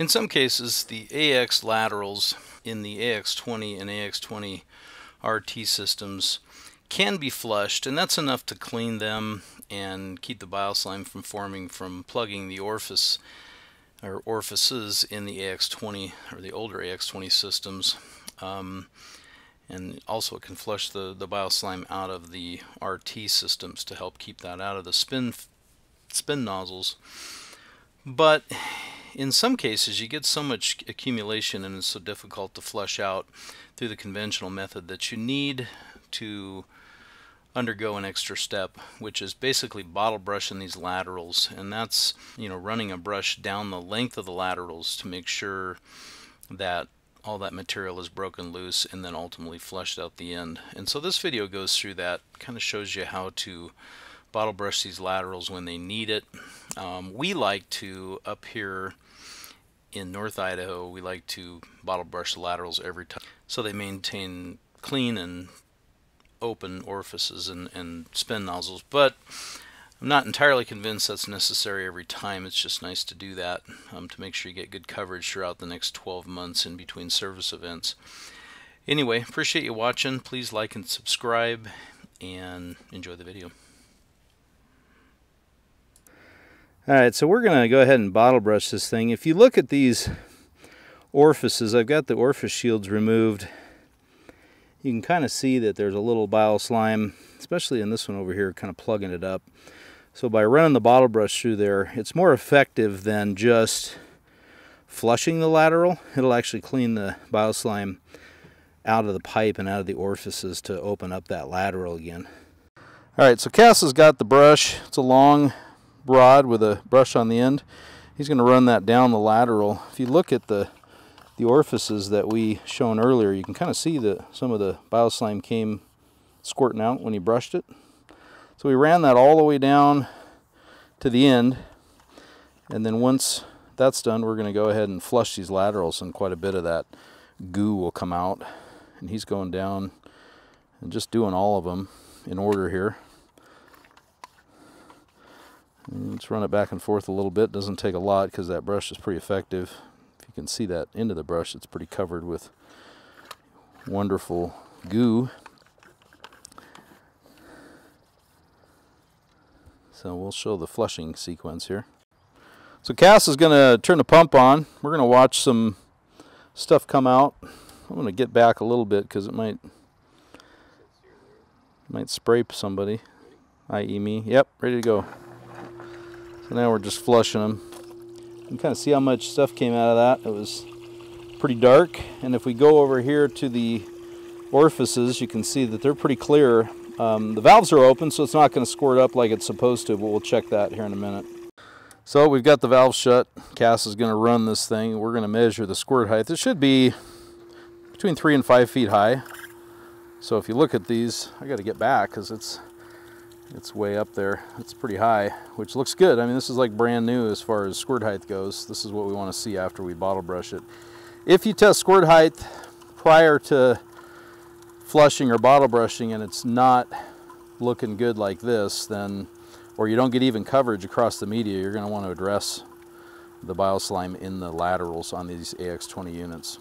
In some cases, the AX laterals in the AX20 and AX20 RT systems can be flushed, and that's enough to clean them and keep the bioslime from forming from plugging the orifice or orifices in the AX20 or the older AX20 systems. And also it can flush the bioslime out of the RT systems to help keep that out of the spin nozzles. But in some cases you get so much accumulation and it's so difficult to flush out through the conventional method that you need to undergo an extra step, which is basically bottle brushing these laterals, and that's, you know, running a brush down the length of the laterals to make sure that all that material is broken loose and then ultimately flushed out the end. And so this video goes through that, kind of shows you how to bottle brush these laterals when they need it. We like to, up here in North Idaho, we like to bottle brush the laterals every time so they maintain clean and open orifices and spin nozzles, but I'm not entirely convinced that's necessary every time. It's just nice to do that to make sure you get good coverage throughout the next 12 months in between service events. Anyway, appreciate you watching. Please like and subscribe and enjoy the video. Alright, so we're going to go ahead and bottle brush this thing. If you look at these orifices, I've got the orifice shields removed. You can kind of see that there's a little bioslime, especially in this one over here, kind of plugging it up. So by running the bottle brush through there, it's more effective than just flushing the lateral. It'll actually clean the bioslime out of the pipe and out of the orifices to open up that lateral again. Alright, so Cass has got the brush. It's a long rod with a brush on the end. He's going to run that down the lateral. If you look at the orifices that we shown earlier, you can kind of see that some of the bioslime came squirting out when he brushed it. So we ran that all the way down to the end, and then once that's done, we're going to go ahead and flush these laterals, and quite a bit of that goo will come out. And he's going down and just doing all of them in order here. And let's run it back and forth a little bit. Doesn't take a lot because that brush is pretty effective. If you can see that end of the brush, it's pretty covered with wonderful goo. So we'll show the flushing sequence here. So Cass is going to turn the pump on. We're going to watch some stuff come out. I'm going to get back a little bit because it might spray somebody, i.e. me. Yep, ready to go. So now we're just flushing them. You can kind of see how much stuff came out of that. It was pretty dark. And if we go over here to the orifices, you can see that they're pretty clear. The valves are open, so it's not going to squirt up like it's supposed to, but we'll check that here in a minute. So we've got the valve shut. Cass is going to run this thing. We're going to measure the squirt height. It should be between 3 and 5 feet high. So if you look at these, I got to get back because it's way up there. It's pretty high, which looks good. I mean, this is like brand new as far as squirt height goes. This is what we want to see after we bottle brush it. If you test squirt height prior to flushing or bottle brushing and it's not looking good like this, then, or you don't get even coverage across the media, you're going to want to address the bioslime in the laterals on these AX20 units.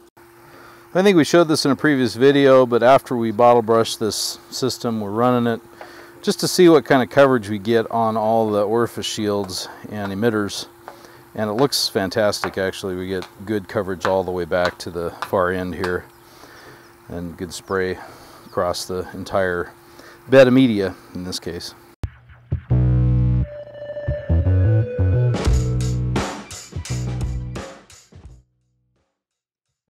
I think we showed this in a previous video, but after we bottle brush this system, we're running it just to see what kind of coverage we get on all the orifice shields and emitters. And it looks fantastic, actually. We get good coverage all the way back to the far end here, and good spray across the entire bed of media in this case.